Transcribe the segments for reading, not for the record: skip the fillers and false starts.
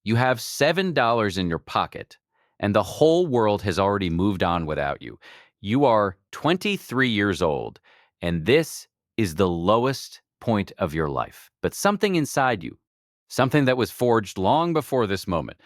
You have $7 in your pocket, and the whole world has already moved on without you. You are 23 years old, and this is the lowest point of your life. But something inside you, something that was forged long before this moment,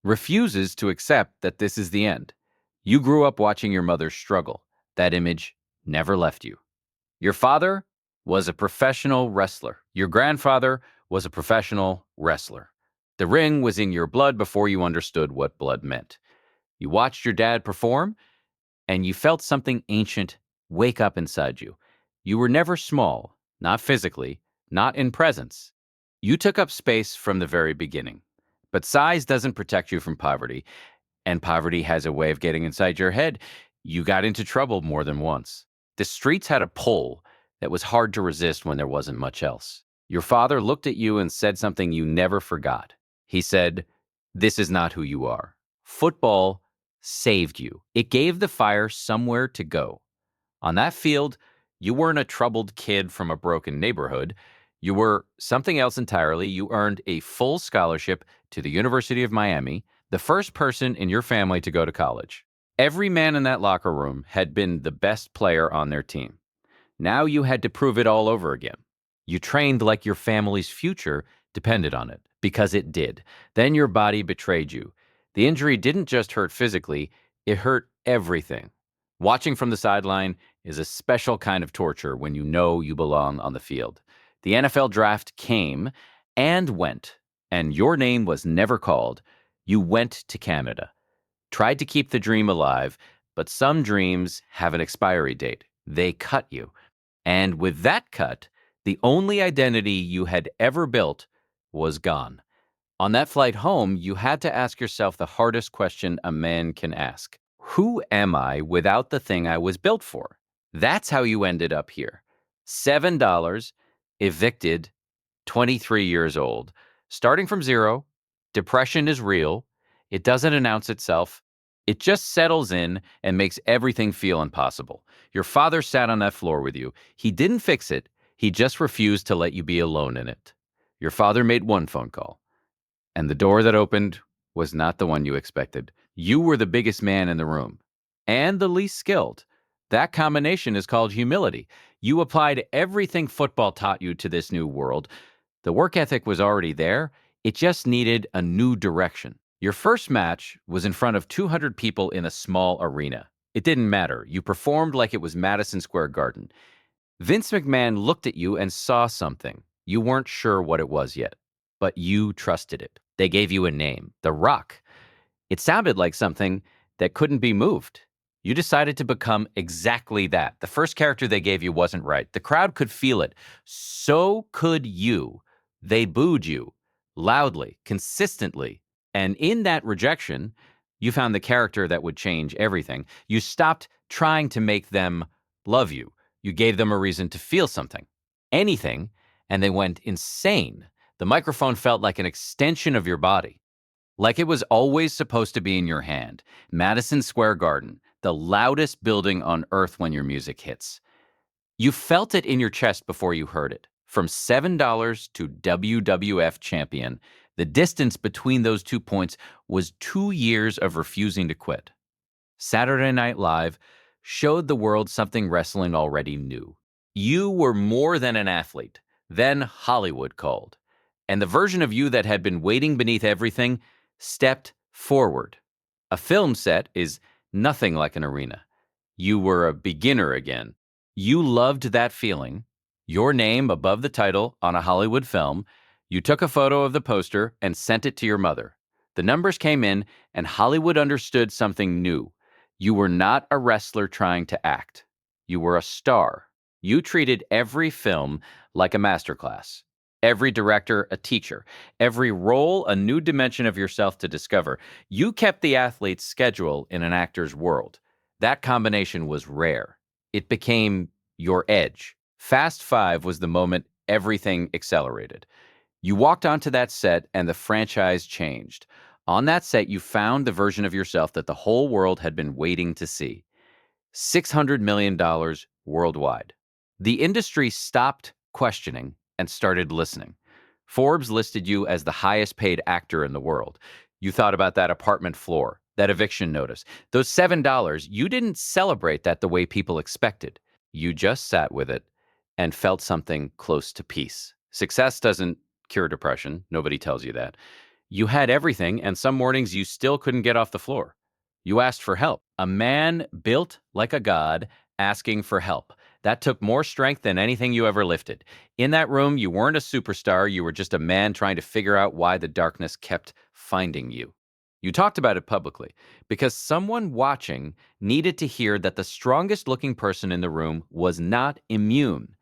refuses to accept that this is the end. You grew up watching your mother struggle. That image never left you. Your father was a professional wrestler. Your grandfather was a professional wrestler. The ring was in your blood before you understood what blood meant. You watched your dad perform, and you felt something ancient wake up inside you. You were never small, not physically, not in presence. You took up space from the very beginning. But size doesn't protect you from poverty, and poverty has a way of getting inside your head. You got into trouble more than once. The streets had a pull that was hard to resist when there wasn't much else. Your father looked at you and said something you never forgot. He said, "This is not who you are." Football saved you. It gave the fire somewhere to go. On that field, you weren't a troubled kid from a broken neighborhood. You were something else entirely. You earned a full scholarship to the University of Miami, the first person in your family to go to college. Every man in that locker room had been the best player on their team. Now you had to prove it all over again. You trained like your family's future depended on it, because it did. Then your body betrayed you. The injury didn't just hurt physically, it hurt everything. Watching from the sideline is a special kind of torture when you know you belong on the field. The NFL draft came and went, and your name was never called. You went to Canada, tried to keep the dream alive, but some dreams have an expiry date. They cut you. And with that cut, the only identity you had ever built was gone. On that flight home, you had to ask yourself the hardest question a man can ask. Who am I without the thing I was built for? That's how you ended up here. $7, evicted, 23 years old. Starting from zero, depression is real. It doesn't announce itself. It just settles in and makes everything feel impossible. Your father sat on that floor with you. He didn't fix it. He just refused to let you be alone in it. Your father made one phone call, and the door that opened was not the one you expected. You were the biggest man in the room and the least skilled. That combination is called humility. You applied everything football taught you to this new world. The work ethic was already there. It just needed a new direction. Your first match was in front of 200 people in a small arena. It didn't matter. You performed like it was Madison Square Garden. Vince McMahon looked at you and saw something. You weren't sure what it was yet, but you trusted it. They gave you a name, The Rock. It sounded like something that couldn't be moved. You decided to become exactly that. The first character they gave you wasn't right. The crowd could feel it. So could you. They booed you loudly, consistently. And in that rejection, you found the character that would change everything. You stopped trying to make them love you. You gave them a reason to feel something, anything, and they went insane. The microphone felt like an extension of your body, like it was always supposed to be in your hand. Madison Square Garden, the loudest building on earth when your music hits. You felt it in your chest before you heard it. From $7 to WWF champion, the distance between those 2 points was 2 years of refusing to quit. Saturday Night Live showed the world something wrestling already knew. You were more than an athlete. Then Hollywood called. And the version of you that had been waiting beneath everything stepped forward. A film set is nothing like an arena. You were a beginner again. You loved that feeling. Your name above the title on a Hollywood film. You took a photo of the poster and sent it to your mother. The numbers came in, and Hollywood understood something new. You were not a wrestler trying to act. You were a star. You treated every film like a masterclass. Every director a teacher. Every role a new dimension of yourself to discover. You kept the athlete's schedule in an actor's world. That combination was rare. It became your edge. Fast Five was the moment everything accelerated. You walked onto that set and the franchise changed. On that set, you found the version of yourself that the whole world had been waiting to see. $600 million worldwide. The industry stopped questioning and started listening. Forbes listed you as the highest paid actor in the world. You thought about that apartment floor, that eviction notice, those $7. You didn't celebrate that the way people expected. You just sat with it and felt something close to peace. Success doesn't cure depression. Nobody tells you that. You had everything, and some mornings you still couldn't get off the floor. You asked for help. A man built like a god asking for help. That took more strength than anything you ever lifted. In that room, you weren't a superstar. You were just a man trying to figure out why the darkness kept finding you. You talked about it publicly because someone watching needed to hear that the strongest looking person in the room was not immune.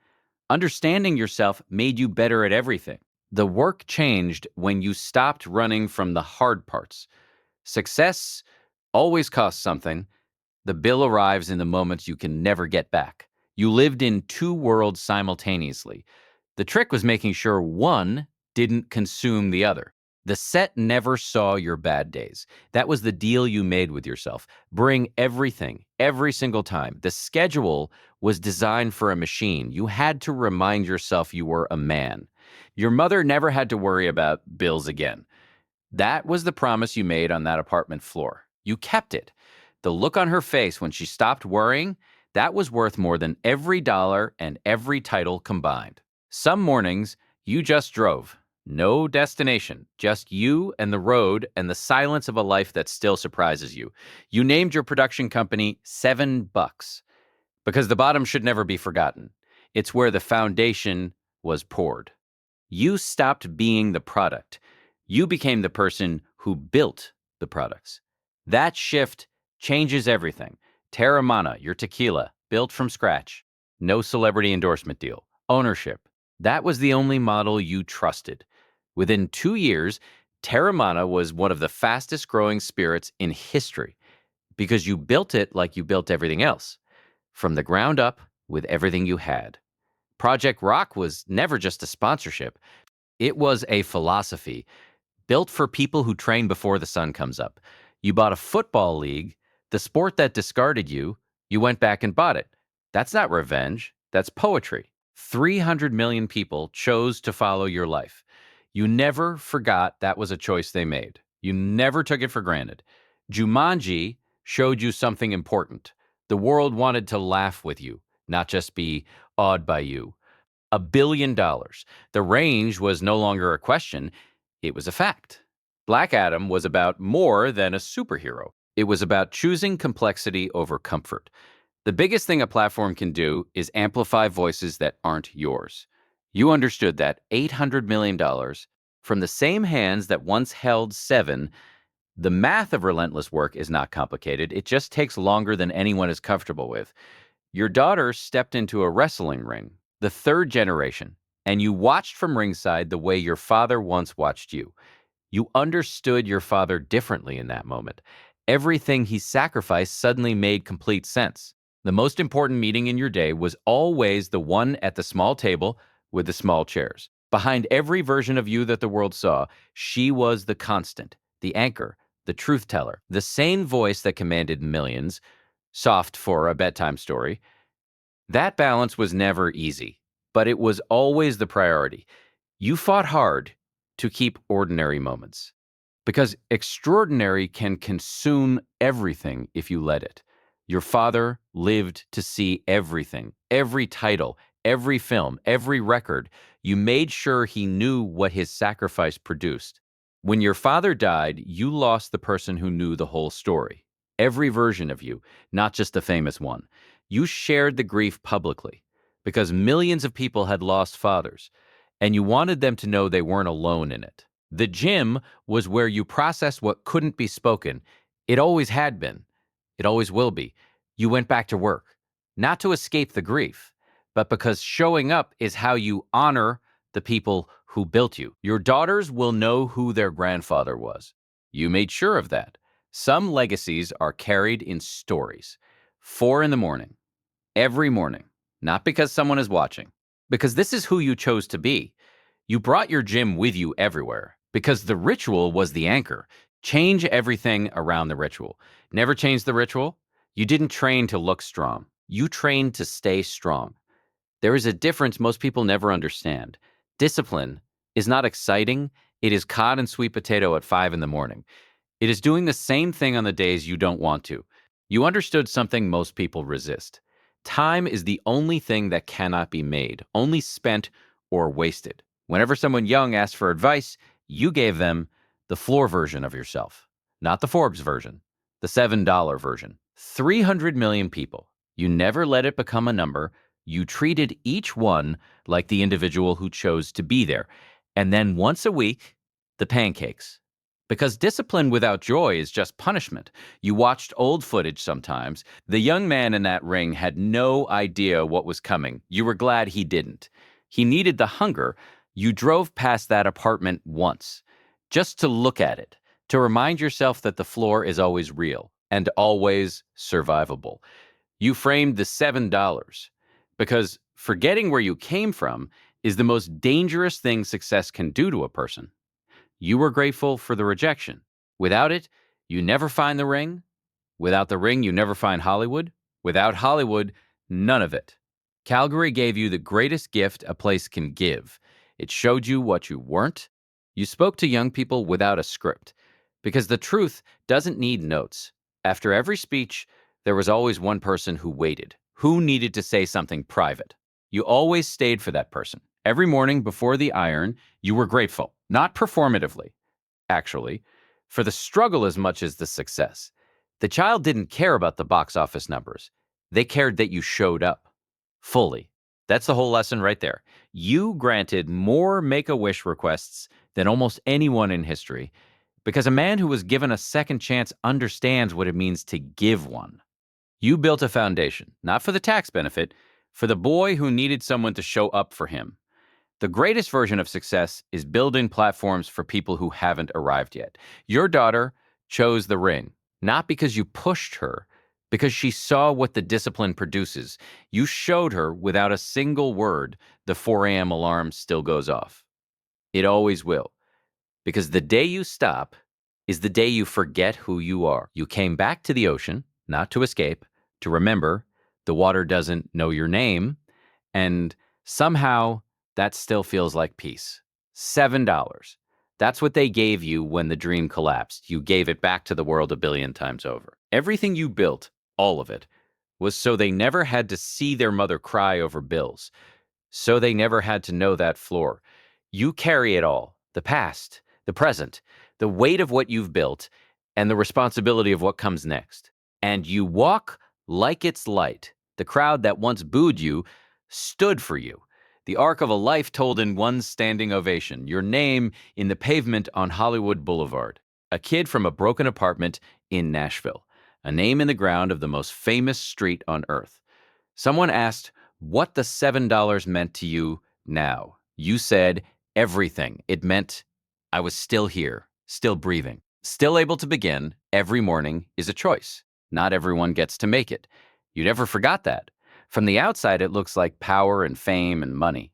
Understanding yourself made you better at everything. The work changed when you stopped running from the hard parts. Success always costs something. The bill arrives in the moments you can never get back. You lived in two worlds simultaneously. The trick was making sure one didn't consume the other. The set never saw your bad days. That was the deal you made with yourself. Bring everything, every single time. The schedule was designed for a machine. You had to remind yourself you were a man. Your mother never had to worry about bills again. That was the promise you made on that apartment floor. You kept it. The look on her face when she stopped worrying, that was worth more than every dollar and every title combined. Some mornings, you just drove. No destination, just you and the road and the silence of a life that still surprises you. You named your production company $7 because the bottom should never be forgotten. It's where the foundation was poured. You stopped being the product. You became the person who built the products. That shift changes everything. Terramana, your tequila, built from scratch. No celebrity endorsement deal. Ownership. That was the only model you trusted. Within 2 years, Terramana was one of the fastest growing spirits in history because you built it like you built everything else, from the ground up with everything you had. Project Rock was never just a sponsorship. It was a philosophy built for people who train before the sun comes up. You bought a football league, the sport that discarded you, you went back and bought it. That's not revenge, that's poetry. 300 million people chose to follow your life. You never forgot that was a choice they made. You never took it for granted. Jumanji showed you something important. The world wanted to laugh with you, not just be awed by you. $1 billion. The range was no longer a question, it was a fact. Black Adam was about more than a superhero. It was about choosing complexity over comfort. The biggest thing a platform can do is amplify voices that aren't yours. You understood that $800 million from the same hands that once held seven. The math of relentless work is not complicated. It just takes longer than anyone is comfortable with. Your daughter stepped into a wrestling ring, the third generation, and you watched from ringside the way your father once watched you. You understood your father differently in that moment. Everything he sacrificed suddenly made complete sense. The most important meeting in your day was always the one at the small table with the small chairs. Behind every version of you that the world saw, she was the constant, the anchor, the truth teller, the sane voice that commanded millions, soft for a bedtime story. That balance was never easy, but it was always the priority. You fought hard to keep ordinary moments because extraordinary can consume everything if you let it. Your father lived to see everything, every title, every film, every record. You made sure he knew what his sacrifice produced. When your father died, you lost the person who knew the whole story, every version of you, not just the famous one. You shared the grief publicly because millions of people had lost fathers, and you wanted them to know they weren't alone in it. The gym was where you processed what couldn't be spoken. It always had been. It always will be. You went back to work, not to escape the grief, but because showing up is how you honor the people who built you. Your daughters will know who their grandfather was. You made sure of that. Some legacies are carried in stories. 4 in the morning, every morning, not because someone is watching, because this is who you chose to be. You brought your gym with you everywhere because the ritual was the anchor. Change everything around the ritual. Never change the ritual. You didn't train to look strong. You trained to stay strong. There is a difference most people never understand. Discipline is not exciting. It is cod and sweet potato at 5 in the morning. It is doing the same thing on the days you don't want to. You understood something most people resist. Time is the only thing that cannot be made, only spent or wasted. Whenever someone young asked for advice, you gave them the floor version of yourself, not the Forbes version, the $7 version. 300 million people. You never let it become a number. You treated each one like the individual who chose to be there. And then once a week, the pancakes. Because discipline without joy is just punishment. You watched old footage sometimes. The young man in that ring had no idea what was coming. You were glad he didn't. He needed the hunger. You drove past that apartment once, just to look at it, to remind yourself that the floor is always real and always survivable. You framed the $7 because forgetting where you came from is the most dangerous thing success can do to a person. You were grateful for the rejection. Without it, you never find the ring. Without the ring, you never find Hollywood. Without Hollywood, none of it. Calgary gave you the greatest gift a place can give. It showed you what you weren't. You spoke to young people without a script, because the truth doesn't need notes. After every speech, there was always one person who waited, who needed to say something private. You always stayed for that person. Every morning before the iron, you were grateful, not performatively, actually, for the struggle as much as the success. The child didn't care about the box office numbers. They cared that you showed up fully. That's the whole lesson right there. You granted more Make-A-Wish requests than almost anyone in history because a man who was given a second chance understands what it means to give one. You built a foundation, not for the tax benefit, for the boy who needed someone to show up for him. The greatest version of success is building platforms for people who haven't arrived yet. Your daughter chose the ring, not because you pushed her, because she saw what the discipline produces. You showed her without a single word the 4 a.m. alarm still goes off. It always will. Because the day you stop is the day you forget who you are. You came back to the ocean, not to escape, to remember the water doesn't know your name, and somehow that still feels like peace. $7. That's what they gave you when the dream collapsed. You gave it back to the world a billion times over. Everything you built, all of it, was so they never had to see their mother cry over bills. So they never had to know that floor. You carry it all, the past, the present, the weight of what you've built, and the responsibility of what comes next. And you walk like it's light. The crowd that once booed you stood for you. The arc of a life told in one standing ovation. Your name in the pavement on Hollywood Boulevard. A kid from a broken apartment in Nashville. A name in the ground of the most famous street on earth. Someone asked what the $7 meant to you now. You said everything. It meant I was still here, still breathing, still able to begin. Every morning is a choice. Not everyone gets to make it. You never forgot that. From the outside, it looks like power and fame and money.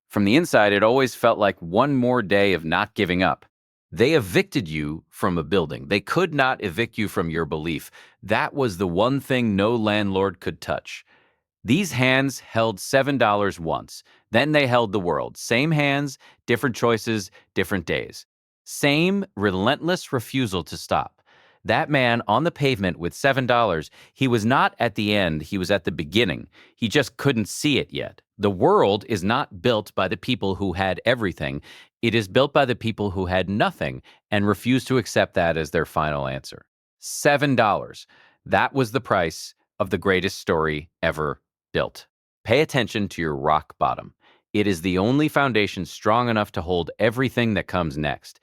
From the inside, it always felt like one more day of not giving up. They evicted you from a building. They could not evict you from your belief. That was the one thing no landlord could touch. These hands held $7 once. Then they held the world. Same hands, different choices, different days. Same relentless refusal to stop. That man on the pavement with $7, he was not at the end, he was at the beginning. He just couldn't see it yet. The world is not built by the people who had everything. It is built by the people who had nothing and refused to accept that as their final answer. $7. That was the price of the greatest story ever built. Pay attention to your rock bottom. It is the only foundation strong enough to hold everything that comes next.